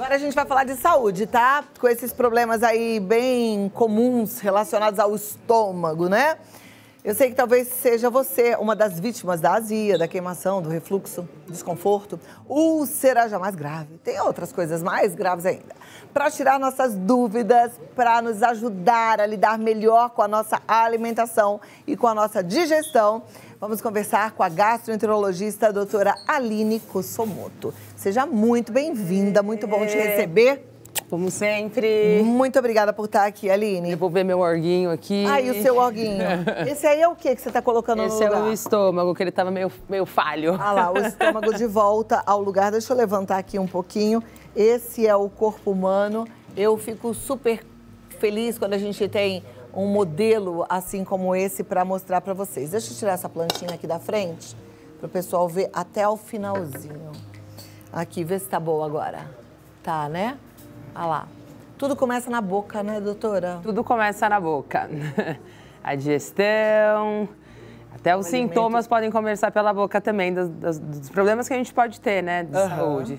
Agora a gente vai falar de saúde, tá? Com esses problemas aí bem comuns relacionados ao estômago, né? Eu sei que talvez seja você uma das vítimas da azia, da queimação, do refluxo, desconforto. Úlcera já mais grave. Tem outras coisas mais graves ainda. Para tirar nossas dúvidas, para nos ajudar a lidar melhor com a nossa alimentação e com a nossa digestão, vamos conversar com a gastroenterologista a doutora Aline Kussomoto. Seja muito bem-vinda, muito bom te receber. Como sempre. Muito obrigada por estar aqui, Aline. Eu vou ver meu orguinho aqui. Ah, e o seu orguinho? Esse aí é o que você está colocando no lugar? Esse é o estômago, que ele estava meio falho. Ah lá, o estômago de volta ao lugar. Deixa eu levantar aqui um pouquinho. Esse é o corpo humano. Eu fico super feliz quando a gente tem um modelo assim como esse para mostrar para vocês. Deixa eu tirar essa plantinha aqui da frente para o pessoal ver até o finalzinho. Aqui, vê se tá boa agora. Tá, né? Olha lá. Tudo começa na boca, né, doutora? Tudo começa na boca. A digestão, até os sintomas podem começar pela boca também, dos problemas que a gente pode ter, né, de saúde.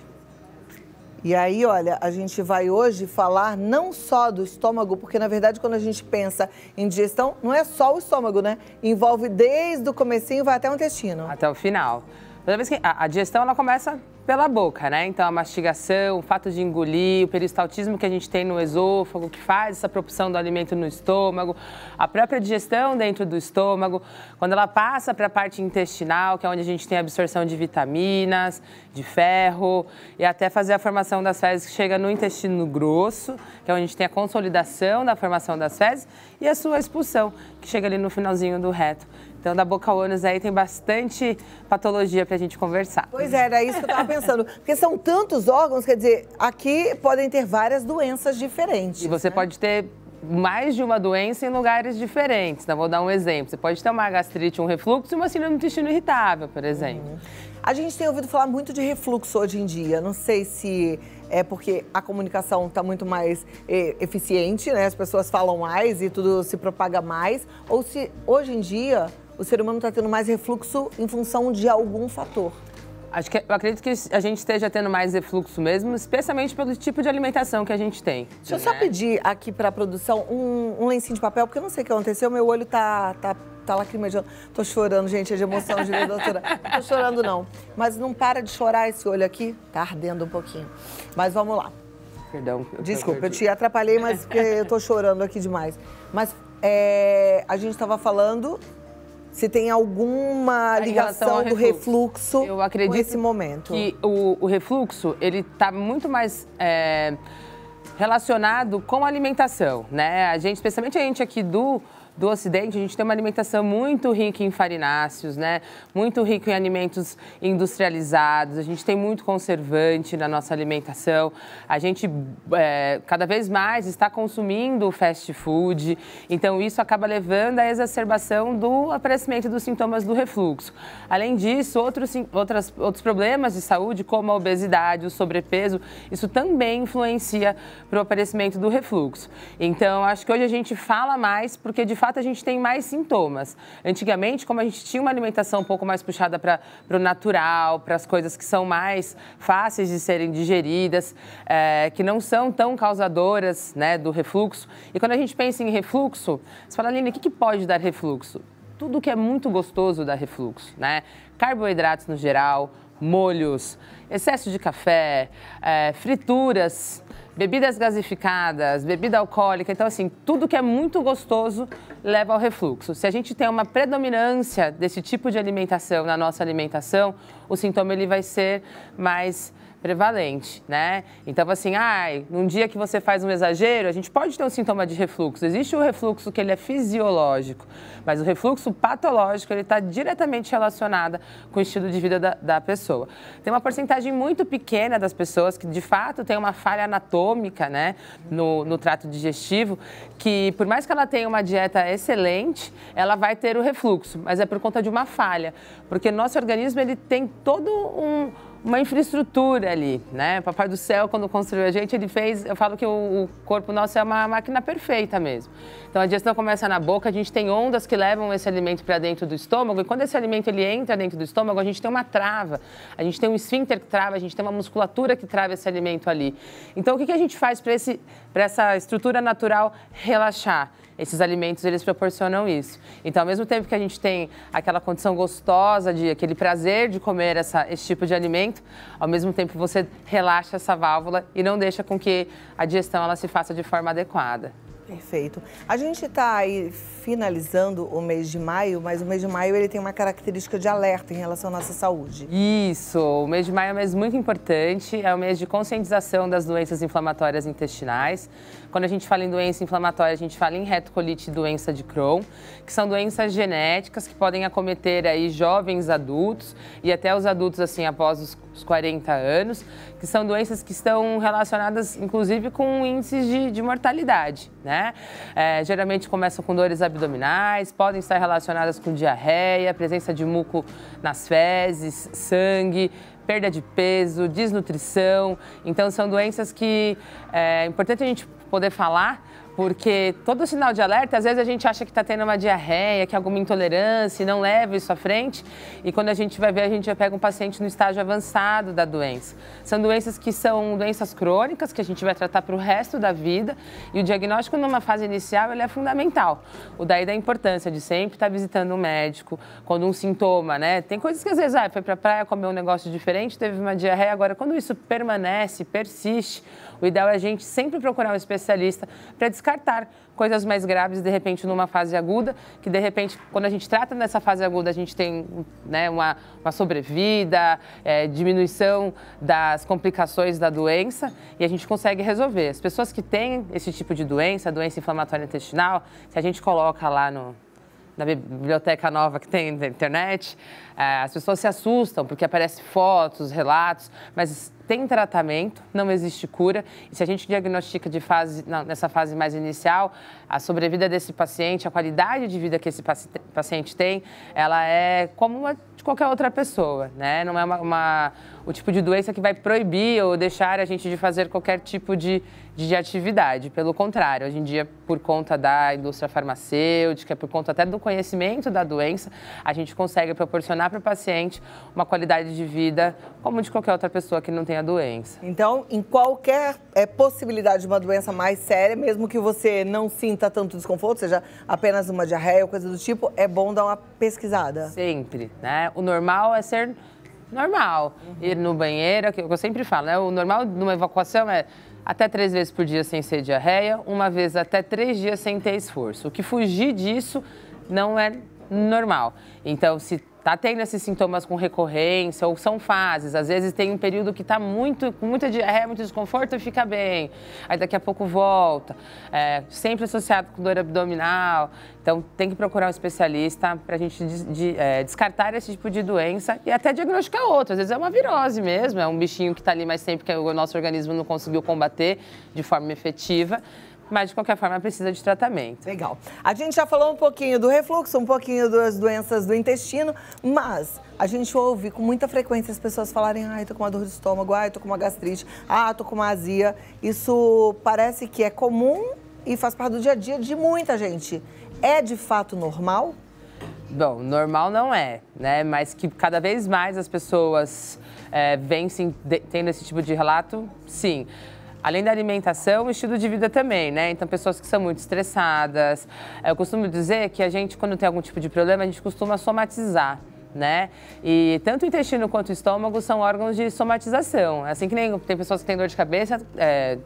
E aí, olha, a gente vai hoje falar não só do estômago, porque na verdade quando a gente pensa em digestão, não é só o estômago, né? Envolve desde o comecinho, vai até o intestino. Até o final. Toda vez que a digestão, ela começa pela boca, né? Então, a mastigação, o fato de engolir, o peristaltismo que a gente tem no esôfago, que faz essa propulsão do alimento no estômago, a própria digestão dentro do estômago, quando ela passa para a parte intestinal, que é onde a gente tem a absorção de vitaminas, de ferro, e até fazer a formação das fezes, que chega no intestino grosso, que é onde a gente tem a consolidação da formação das fezes, e a sua expulsão, que chega ali no finalzinho do reto. Então, da boca ao ânus aí tem bastante patologia pra gente conversar. Pois é, era isso que eu tava pensando. Porque são tantos órgãos, quer dizer, aqui podem ter várias doenças diferentes. E você pode ter mais de uma doença em lugares diferentes. Então, vou dar um exemplo. Você pode ter uma gastrite, um refluxo e uma síndrome do intestino irritável, por exemplo. A gente tem ouvido falar muito de refluxo hoje em dia. Não sei se é porque a comunicação está muito mais eficiente, né? As pessoas falam mais e tudo se propaga mais. Ou se hoje em dia o ser humano está tendo mais refluxo em função de algum fator. Eu acredito que a gente esteja tendo mais refluxo mesmo, especialmente pelo tipo de alimentação que a gente tem. Deixa eu só pedir aqui para a produção um lencinho de papel, porque eu não sei o que aconteceu, meu olho tá lacrimejando. Tô chorando, gente, é de emoção de ver, doutora. Não tô chorando, não. Mas não para de chorar esse olho aqui, tá ardendo um pouquinho. Mas vamos lá. Perdão. Desculpa, eu te atrapalhei, mas porque eu tô chorando aqui demais. Mas a gente estava falando se tem alguma ligação do refluxo eu acredito com esse momento. Que o refluxo, ele está muito mais relacionado com a alimentação, né? A gente, especialmente a gente aqui do Ocidente, a gente tem uma alimentação muito rica em farináceos, né? Muito rica em alimentos industrializados, a gente tem muito conservante na nossa alimentação, a gente cada vez mais está consumindo fast food, então isso acaba levando à exacerbação do aparecimento dos sintomas do refluxo. Além disso, outros problemas de saúde, como a obesidade, o sobrepeso, isso também influencia para o aparecimento do refluxo. Então, acho que hoje a gente fala mais porque, de fato, a gente tem mais sintomas. Antigamente, como a gente tinha uma alimentação um pouco mais puxada para o natural, para as coisas que são mais fáceis de serem digeridas, que não são tão causadoras, né, do refluxo. E quando a gente pensa em refluxo, você fala, Aline, o que pode dar refluxo? Tudo que é muito gostoso dá refluxo, né? Carboidratos no geral, molhos, excesso de café, frituras, bebidas gasificadas, bebida alcoólica. Então, assim, tudo que é muito gostoso leva ao refluxo. Se a gente tem uma predominância desse tipo de alimentação na nossa alimentação, o sintoma ele vai ser mais prevalente, né? Então, assim, num dia que você faz um exagero, a gente pode ter um sintoma de refluxo. Existe o refluxo que ele é fisiológico, mas o refluxo patológico, ele está diretamente relacionado com o estilo de vida da pessoa. Tem uma porcentagem muito pequena das pessoas que, de fato, tem uma falha anatômica, né, no trato digestivo, que, por mais que ela tenha uma dieta excelente, ela vai ter o refluxo, mas é por conta de uma falha, porque nosso organismo, ele tem todo uma infraestrutura ali, né? Papai do Céu, quando construiu a gente, ele fez... Eu falo que o corpo nosso é uma máquina perfeita mesmo. Então, a digestão começa na boca, a gente tem ondas que levam esse alimento para dentro do estômago, e quando esse alimento ele entra dentro do estômago, a gente tem uma trava, a gente tem um esfíncter que trava, a gente tem uma musculatura que trava esse alimento ali. Então, o que a gente faz para essa estrutura natural relaxar? Esses alimentos, eles proporcionam isso. Então, ao mesmo tempo que a gente tem aquela condição gostosa, aquele prazer de comer esse tipo de alimento, ao mesmo tempo você relaxa essa válvula e não deixa com que a digestão ela se faça de forma adequada. Perfeito. A gente está aí finalizando o mês de maio, mas o mês de maio ele tem uma característica de alerta em relação à nossa saúde. Isso, o mês de maio é um mês muito importante, é o mês de conscientização das doenças inflamatórias intestinais. Quando a gente fala em doença inflamatória, a gente fala em retocolite e doença de Crohn, que são doenças genéticas que podem acometer aí jovens adultos e até os adultos assim após os 40 anos, que são doenças que estão relacionadas, inclusive, com índices de mortalidade, né? Geralmente começam com dores abdominais, podem estar relacionadas com diarreia, presença de muco nas fezes, sangue, perda de peso, desnutrição. Então, são doenças que é importante a gente poder falar, porque todo sinal de alerta, às vezes a gente acha que está tendo uma diarreia, que é alguma intolerância e não leva isso à frente. E quando a gente vai ver, a gente já pega um paciente no estágio avançado da doença. São doenças que são doenças crônicas, que a gente vai tratar para o resto da vida. E o diagnóstico numa fase inicial, ele é fundamental. O daí da importância de sempre estar visitando um médico, quando um sintoma, né? Tem coisas que às vezes, foi para a praia comer um negócio diferente, teve uma diarreia. Agora, quando isso permanece, persiste, o ideal é a gente sempre procurar um especialista para descartar coisas mais graves, de repente, numa fase aguda, que, de repente, quando a gente trata nessa fase aguda, a gente tem, né, uma sobrevida, diminuição das complicações da doença e a gente consegue resolver. As pessoas que têm esse tipo de doença inflamatória intestinal, se a gente coloca lá na biblioteca nova que tem na internet, as pessoas se assustam porque aparecem fotos, relatos, mas tem tratamento, não existe cura. E se a gente diagnostica nessa fase mais inicial, a sobrevida desse paciente, a qualidade de vida que esse paciente tem, ela é como a de qualquer outra pessoa, né? Não é o tipo de doença que vai proibir ou deixar a gente de fazer qualquer tipo de atividade. Pelo contrário, hoje em dia, por conta da indústria farmacêutica, por conta até do conhecimento da doença, a gente consegue proporcionar para o paciente uma qualidade de vida como de qualquer outra pessoa que não tenha doença. Então, em qualquer possibilidade de uma doença mais séria, mesmo que você não sinta tanto desconforto, seja apenas uma diarreia ou coisa do tipo, é bom dar uma pesquisada. Sempre, né? O normal é ser normal. Ir no banheiro, que eu sempre falo, né? O normal numa evacuação é até 3 vezes por dia sem ser diarreia, uma vez até 3 dias sem ter esforço. O que fugir disso não é normal. Então, se está tendo esses sintomas com recorrência ou são fases, às vezes tem um período que está com muita diarreia, muito desconforto e fica bem, aí daqui a pouco volta, sempre associado com dor abdominal. Então, tem que procurar um especialista para a gente descartar esse tipo de doença e até diagnosticar outro. Às vezes é uma virose mesmo, é um bichinho que está ali mais tempo que o nosso organismo não conseguiu combater de forma efetiva. Mas, de qualquer forma, precisa de tratamento. Legal. A gente já falou um pouquinho do refluxo, um pouquinho das doenças do intestino, mas a gente ouve com muita frequência as pessoas falarem: ai, tô com uma dor de estômago, ai, tô com uma gastrite, tô com uma azia. Isso parece que é comum e faz parte do dia a dia de muita gente. É de fato normal? Bom, normal não é, né? Mas que cada vez mais as pessoas vêm tendo esse tipo de relato, sim. Além da alimentação, o estilo de vida também, né? Então, pessoas que são muito estressadas. Eu costumo dizer que a gente, quando tem algum tipo de problema, a gente costuma somatizar, né? E tanto o intestino quanto o estômago são órgãos de somatização. Assim que nem tem pessoas que têm dor de cabeça,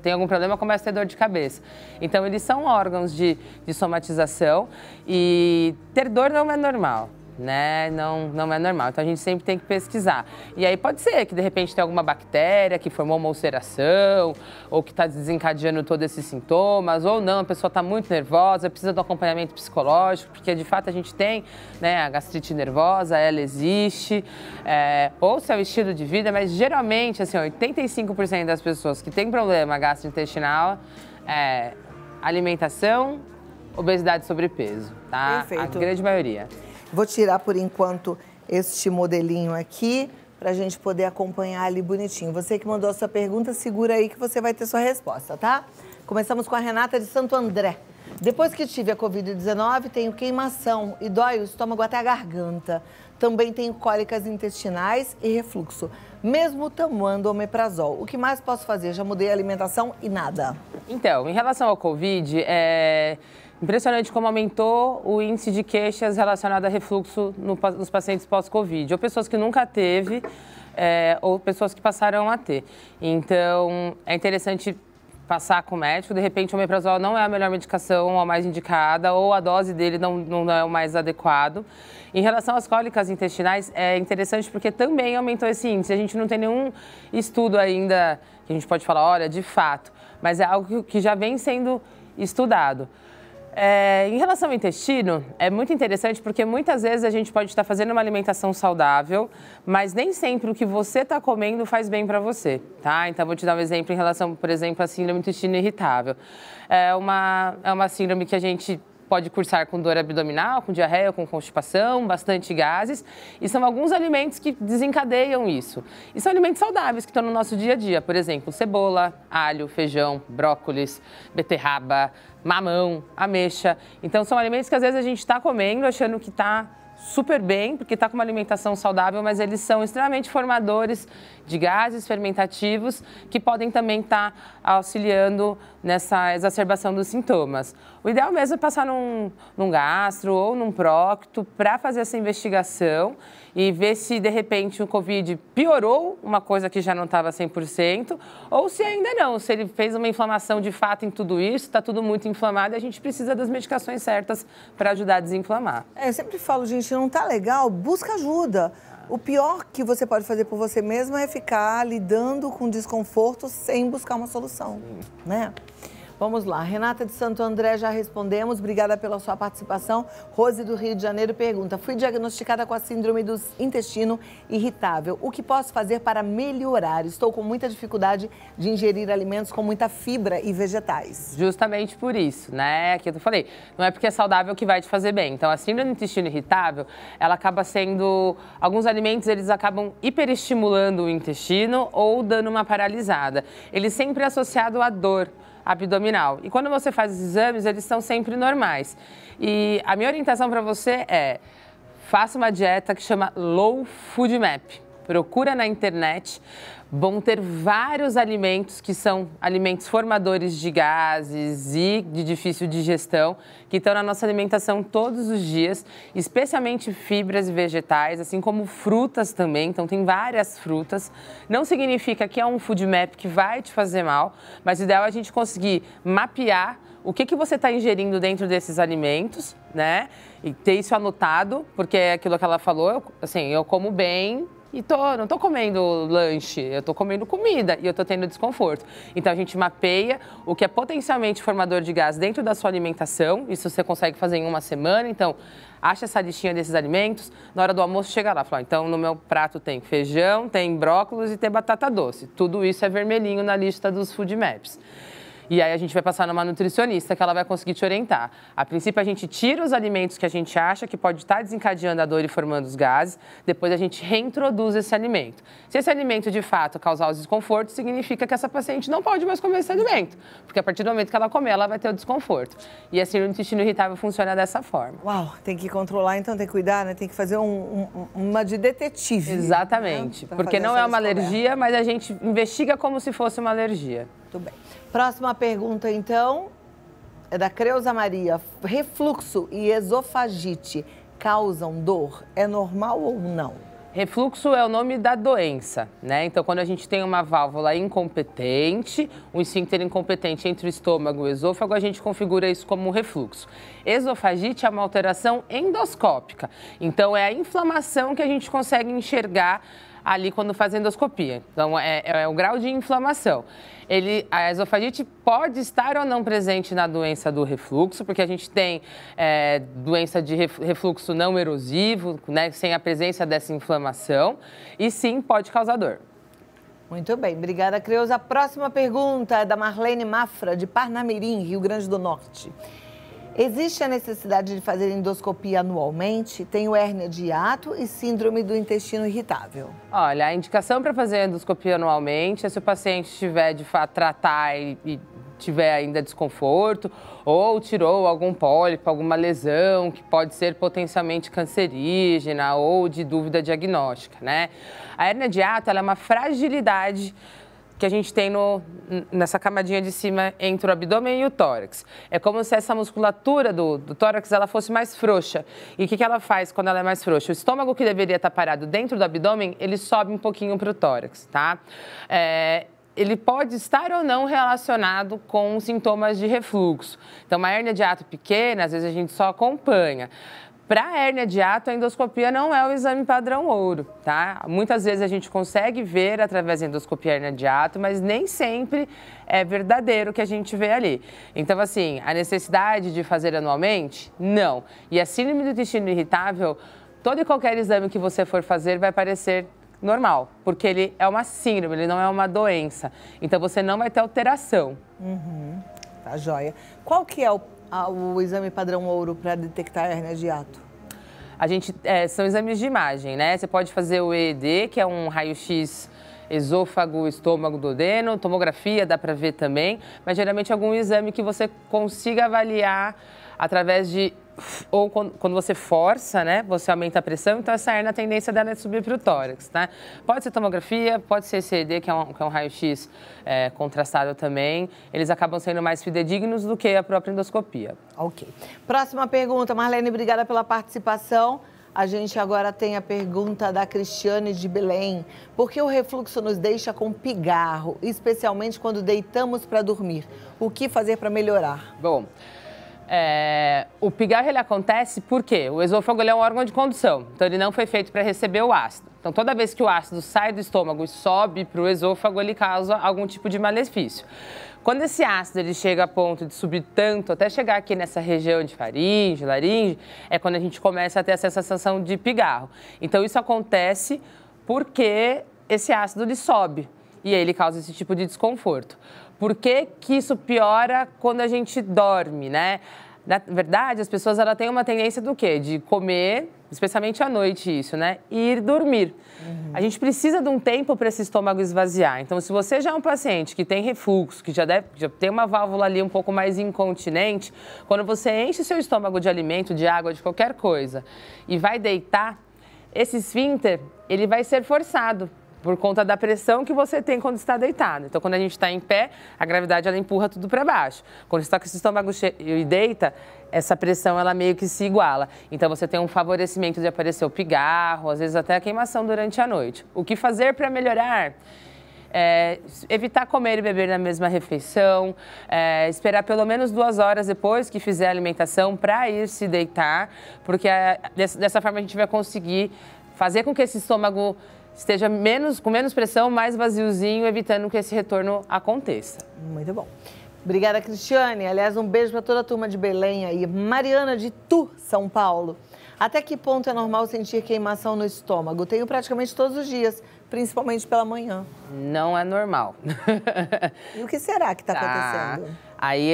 tem algum problema, começa a ter dor de cabeça. Então, eles são órgãos de somatização e ter dor não é normal. Né? Não é normal, então a gente sempre tem que pesquisar. E aí pode ser que de repente tem alguma bactéria que formou uma ulceração ou que está desencadeando todos esses sintomas, ou não, a pessoa está muito nervosa, precisa de um acompanhamento psicológico, porque de fato a gente tem, né, a gastrite nervosa, ela existe, ou se é o estilo de vida, mas geralmente, assim, 85% das pessoas que têm problema gastrointestinal alimentação, obesidade e sobrepeso, tá? Perfeito. A grande maioria. Vou tirar, por enquanto, este modelinho aqui pra gente poder acompanhar ali bonitinho. Você que mandou a sua pergunta, segura aí que você vai ter sua resposta, tá? Começamos com a Renata de Santo André. Depois que tive a Covid-19, tenho queimação e dói o estômago até a garganta. Também tenho cólicas intestinais e refluxo, mesmo tomando omeprazol. O que mais posso fazer? Já mudei a alimentação e nada. Então, em relação ao Covid, é impressionante como aumentou o índice de queixas relacionadas a refluxo nos pacientes pós-Covid, ou pessoas que nunca teve, ou pessoas que passaram a ter. Então, é interessante passar com o médico, de repente o omeprazol não é a melhor medicação, a mais indicada, ou a dose dele não é o mais adequado. Em relação às cólicas intestinais, é interessante porque também aumentou esse índice. A gente não tem nenhum estudo ainda que a gente pode falar, olha, de fato, mas é algo que já vem sendo estudado. Em relação ao intestino, é muito interessante porque muitas vezes a gente pode estar fazendo uma alimentação saudável, mas nem sempre o que você está comendo faz bem para você, tá? Então, vou te dar um exemplo em relação, por exemplo, à síndrome do intestino irritável. É uma síndrome que a gente pode cursar com dor abdominal, com diarreia, com constipação, bastante gases. E são alguns alimentos que desencadeiam isso. E são alimentos saudáveis que estão no nosso dia a dia. Por exemplo, cebola, alho, feijão, brócolis, beterraba, mamão, ameixa. Então, são alimentos que às vezes a gente está comendo achando que está super bem, porque está com uma alimentação saudável, mas eles são extremamente formadores de gases fermentativos que podem também estar auxiliando nessa exacerbação dos sintomas. O ideal mesmo é passar num gastro ou num prócto para fazer essa investigação e ver se, de repente, o Covid piorou uma coisa que já não estava 100%, ou se ainda não, se ele fez uma inflamação de fato em tudo isso, está tudo muito inflamado e a gente precisa das medicações certas para ajudar a desinflamar. Eu sempre falo, gente, não tá legal, busca ajuda. O pior que você pode fazer por você mesmo é ficar lidando com desconforto sem buscar uma solução, né? Vamos lá, Renata de Santo André, já respondemos, obrigada pela sua participação. Rose do Rio de Janeiro pergunta, fui diagnosticada com a síndrome do intestino irritável, o que posso fazer para melhorar? Estou com muita dificuldade de ingerir alimentos com muita fibra e vegetais. Justamente por isso, né, que eu falei, não é porque é saudável que vai te fazer bem. Então, a síndrome do intestino irritável, ela acaba sendo, alguns alimentos eles acabam hiperestimulando o intestino ou dando uma paralisada. Ele sempre é associado à dor abdominal. E quando você faz os exames, eles são sempre normais. E a minha orientação para você é, faça uma dieta que chama Low Food Map. Procura na internet, vão ter vários alimentos que são alimentos formadores de gases e de difícil digestão, que estão na nossa alimentação todos os dias, especialmente fibras e vegetais, assim como frutas também, então tem várias frutas. Não significa que é um food map que vai te fazer mal, mas o ideal é a gente conseguir mapear o que você está ingerindo dentro desses alimentos, né? E ter isso anotado, porque é aquilo que ela falou, eu como bem, e não estou comendo lanche, eu estou comendo comida e eu estou tendo desconforto. Então, a gente mapeia o que é potencialmente formador de gás dentro da sua alimentação. Isso você consegue fazer em uma semana. Então, acha essa listinha desses alimentos. Na hora do almoço, chega lá. Fala, então, no meu prato tem feijão, tem brócolis e tem batata doce. Tudo isso é vermelhinho na lista dos food maps. E aí a gente vai passar numa nutricionista que ela vai conseguir te orientar. A princípio, a gente tira os alimentos que a gente acha que pode estar desencadeando a dor e formando os gases. Depois, a gente reintroduz esse alimento. Se esse alimento, de fato, causar os desconfortos, significa que essa paciente não pode mais comer esse alimento. Porque a partir do momento que ela comer, ela vai ter o desconforto. E assim, o intestino irritável funciona dessa forma. Uau, tem que controlar, então tem que cuidar, né? Tem que fazer uma de detetive. Exatamente. Né? Porque não é uma alergia, mas a gente investiga como se fosse uma alergia. Muito bem. Próxima pergunta, então, é da Creuza Maria. Refluxo e esofagite causam dor? É normal ou não? Refluxo é o nome da doença, né? Então, quando a gente tem uma válvula incompetente, um esfíncter incompetente entre o estômago e o esôfago, a gente configura isso como um refluxo. Esofagite é uma alteração endoscópica. Então, é a inflamação que a gente consegue enxergar ali quando faz endoscopia. Então, é o grau de inflamação. A esofagite pode estar ou não presente na doença do refluxo, porque a gente tem doença de refluxo não erosivo, né, sem a presença dessa inflamação, e sim pode causar dor. Muito bem, obrigada, Creuza. A próxima pergunta é da Marlene Mafra, de Parnamirim, Rio Grande do Norte. Existe a necessidade de fazer endoscopia anualmente? Tenho hérnia de hiato e síndrome do intestino irritável. Olha, a indicação para fazer endoscopia anualmente é se o paciente tiver de fato tratar e tiver ainda desconforto ou tirou algum pólipo, alguma lesão que pode ser potencialmente cancerígena ou de dúvida diagnóstica, né? A hérnia de hiato, ela é uma fragilidade que a gente tem nessa camadinha de cima entre o abdômen e o tórax. É como se essa musculatura do tórax ela fosse mais frouxa. E o que ela faz quando ela é mais frouxa? O estômago que deveria estar parado dentro do abdômen, ele sobe um pouquinho para o tórax, tá? Ele pode estar ou não relacionado com sintomas de refluxo. Então, uma hérnia de hiato pequena, às vezes a gente só acompanha. Para a hérnia de hiato, a endoscopia não é o exame padrão ouro, tá? Muitas vezes a gente consegue ver através da endoscopia a hérnia de hiato, mas nem sempre é verdadeiro o que a gente vê ali. Então, assim, a necessidade de fazer anualmente? Não. E a síndrome do intestino irritável, todo e qualquer exame que você for fazer vai parecer normal, porque ele é uma síndrome, ele não é uma doença. Então, você não vai ter alteração. Tá joia. Qual que é o exame padrão ouro para detectar a hérnia de hiato? A gente, são exames de imagem, né? Você pode fazer o EED, que é um raio-x esôfago, estômago, duodeno, tomografia, dá para ver também, mas geralmente algum exame que você consiga avaliar através de, ou quando você força, né, você aumenta a pressão, então essa hérnia, a tendência dela é subir para o tórax, tá? Pode ser tomografia, pode ser CED, que é um raio-x contrastado também, eles acabam sendo mais fidedignos do que a própria endoscopia. Ok. Próxima pergunta, Marlene, obrigada pela participação. A gente agora tem a pergunta da Cristiane de Belém. Por que o refluxo nos deixa com pigarro, especialmente quando deitamos para dormir? O que fazer para melhorar? Bom, o pigarro ele acontece porque o esôfago ele é um órgão de condução, então ele não foi feito para receber o ácido. Então toda vez que o ácido sai do estômago e sobe para o esôfago, ele causa algum tipo de malefício. Quando esse ácido ele chega a ponto de subir tanto, até chegar aqui nessa região de faringe, laringe, é quando a gente começa a ter essa sensação de pigarro. Então isso acontece porque esse ácido ele sobe e aí ele causa esse tipo de desconforto. Por que que isso piora quando a gente dorme, né? Na verdade, as pessoas ela têm uma tendência do quê? De comer, especialmente à noite isso, né? E ir dormir. A gente precisa de um tempo para esse estômago esvaziar. Então, se você já é um paciente que tem refluxo, que já tem uma válvula ali um pouco mais incontinente, quando você enche seu estômago de alimento, de água, de qualquer coisa, e vai deitar, esse esfíncter, ele vai ser forçado por conta da pressão que você tem quando está deitado. Então, quando a gente está em pé, a gravidade ela empurra tudo para baixo. Quando você está com esse estômago cheio e deita, essa pressão ela meio que se iguala. Então, você tem um favorecimento de aparecer o pigarro, às vezes até a queimação durante a noite. O que fazer para melhorar? Evitar comer e beber na mesma refeição, esperar pelo menos 2 horas depois que fizer a alimentação para ir se deitar, porque dessa forma a gente vai conseguir fazer com que esse estômago esteja com menos pressão, mais vaziozinho, evitando que esse retorno aconteça. Muito bom. Obrigada, Cristiane. Aliás, um beijo para toda a turma de Belém aí. Mariana de Tu, São Paulo. Até que ponto é normal sentir queimação no estômago? Tenho praticamente todos os dias, principalmente pela manhã. Não é normal. E o que será que está acontecendo? Aí,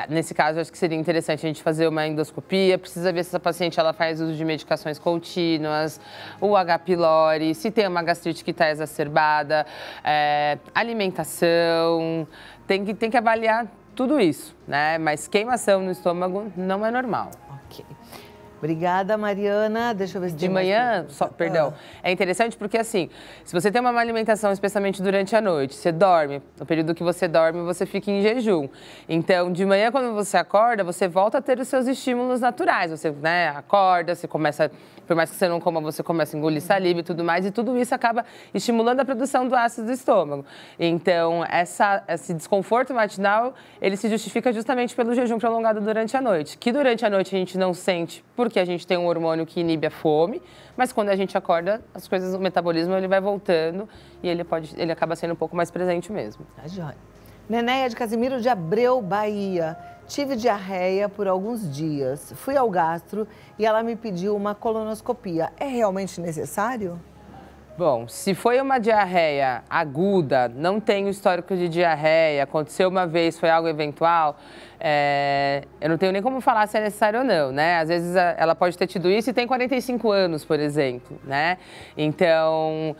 nesse caso, acho que seria interessante a gente fazer uma endoscopia. Precisa ver se essa paciente ela faz uso de medicações contínuas, o H. pylori, se tem uma gastrite que está exacerbada, alimentação. Tem que avaliar tudo isso, né? Mas queimação no estômago não é normal. Ok. Obrigada, Mariana. Deixa eu ver se de manhã, perdão, é interessante porque assim, se você tem uma má alimentação, especialmente durante a noite, você dorme, no período que você dorme, você fica em jejum. Então, de manhã, quando você acorda, você volta a ter os seus estímulos naturais. Você, né, acorda, você começa, por mais que você não coma, você começa a engolir saliva e tudo mais, e tudo isso acaba estimulando a produção do ácido do estômago. Então, esse desconforto matinal, ele se justifica justamente pelo jejum prolongado durante a noite, que durante a noite a gente não sente, porque a gente tem um hormônio que inibe a fome, mas quando a gente acorda, as coisas, o metabolismo ele vai voltando e ele acaba sendo um pouco mais presente mesmo. Tá joia. Nenéia de Casimiro de Abreu, Bahia. Tive diarreia por alguns dias. Fui ao gastro e ela me pediu uma colonoscopia. É realmente necessário? Bom, se foi uma diarreia aguda, não tem o histórico de diarreia, aconteceu uma vez, foi algo eventual, eu não tenho nem como falar se é necessário ou não, né? Às vezes ela pode ter tido isso e tem 45 anos, por exemplo, né? Então,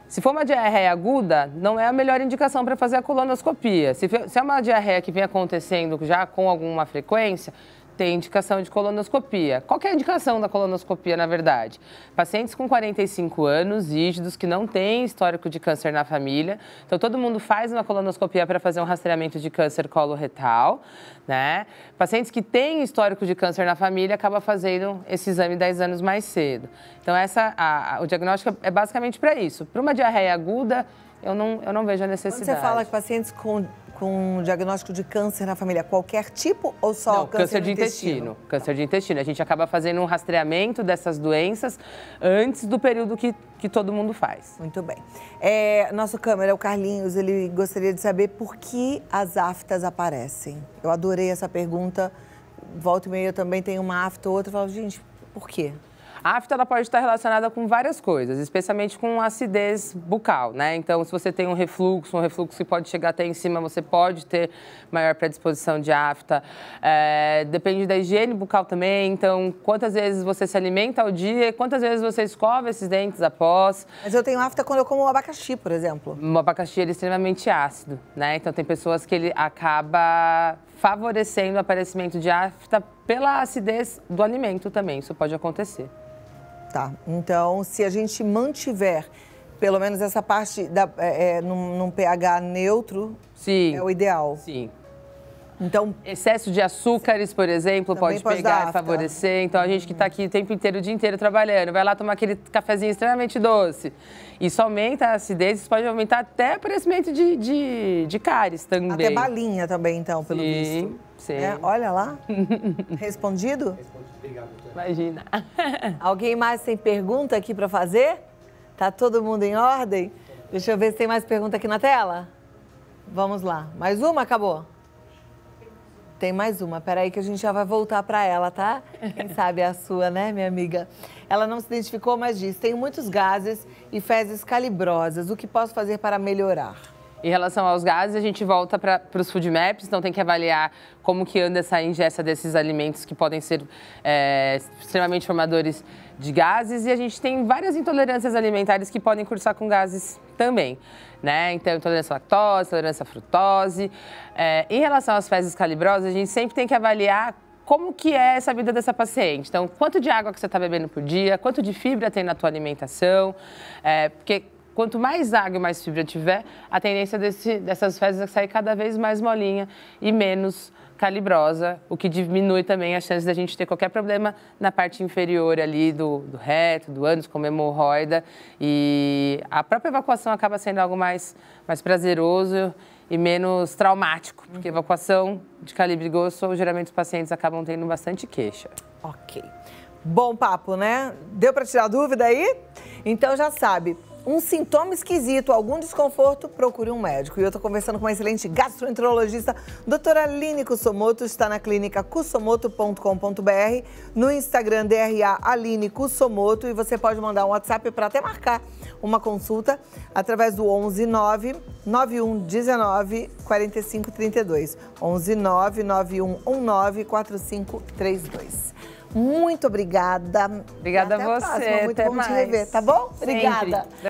se for uma diarreia aguda, não é a melhor indicação para fazer a colonoscopia. Se é uma diarreia que vem acontecendo já com alguma frequência, tem indicação de colonoscopia. Qual que é a indicação da colonoscopia, na verdade? Pacientes com 45 anos, rígidos, que não têm histórico de câncer na família. Então, todo mundo faz uma colonoscopia para fazer um rastreamento de câncer coloretal, né? Pacientes que têm histórico de câncer na família acabam fazendo esse exame 10 anos mais cedo. Então, o diagnóstico é basicamente para isso. Para uma diarreia aguda, eu não vejo a necessidade. Quando você fala que pacientes com diagnóstico de câncer na família, qualquer tipo ou só não, câncer de intestino? Câncer de intestino. A gente acaba fazendo um rastreamento dessas doenças antes do período que todo mundo faz. Muito bem. Nosso câmera, o Carlinhos, ele gostaria de saber por que as aftas aparecem. Eu adorei essa pergunta. Volta e meia eu também tenho uma afta ou outra. Eu falo, gente, por quê? A afta ela pode estar relacionada com várias coisas, especialmente com acidez bucal, né? Então, se você tem um refluxo que pode chegar até em cima, você pode ter maior predisposição de afta. Depende da higiene bucal também, então, quantas vezes você se alimenta ao dia e quantas vezes você escova esses dentes após. Mas eu tenho afta quando eu como abacaxi, por exemplo. O abacaxi ele é extremamente ácido, né? Então, tem pessoas que ele acaba favorecendo o aparecimento de afta pela acidez do alimento também, isso pode acontecer. Tá, então se a gente mantiver pelo menos essa parte num pH neutro, sim, é o ideal. Sim. Então, excesso de açúcares, por exemplo, pode pegar e favorecer. Então, a gente que está aqui o tempo inteiro, o dia inteiro trabalhando, vai lá tomar aquele cafezinho extremamente doce. Isso aumenta a acidez, isso pode aumentar até o aparecimento de cáries também. Até balinha também, então, pelo visto. Sim, olha lá. Respondido? Obrigado. Imagina. Alguém mais tem pergunta aqui para fazer? Tá todo mundo em ordem? Deixa eu ver se tem mais pergunta aqui na tela. Vamos lá. Mais uma? Acabou? Tem mais uma. Peraí que a gente já vai voltar para ela, tá? Quem sabe é a sua, né, minha amiga? Ela não se identificou, mas diz: tenho muitos gases e fezes calibrosas. O que posso fazer para melhorar? Em relação aos gases, a gente volta para os food maps, então tem que avaliar como que anda essa ingesta desses alimentos que podem ser extremamente formadores de gases. E a gente tem várias intolerâncias alimentares que podem cursar com gases também, né? Então, intolerância à lactose, intolerância à frutose. Em relação às fezes calibrosas, a gente sempre tem que avaliar como que é essa vida dessa paciente. Então, quanto de água que você está bebendo por dia, quanto de fibra tem na tua alimentação, porque quanto mais água e mais fibra tiver, a tendência dessas fezes é sair cada vez mais molinha e menos calibrosa, o que diminui também a chance da gente ter qualquer problema na parte inferior ali do reto, do ânus, como hemorroida. E a própria evacuação acaba sendo algo mais prazeroso e menos traumático, porque evacuação de calibre grosso, geralmente os pacientes acabam tendo bastante queixa. Ok. Bom papo, né? Deu para tirar dúvida aí? Então já sabe. Um sintoma esquisito, algum desconforto, procure um médico. E eu estou conversando com uma excelente gastroenterologista, doutora Aline Kussomoto, está na clínica kussomoto.com.br, no Instagram DRA Aline Kussomoto, e você pode mandar um WhatsApp para até marcar uma consulta através do 11 9 91 19 45 32. 11 9 91 19 45 32. Muito obrigada. Obrigada a você. Muito bom te rever, tá bom? Obrigada. Sempre.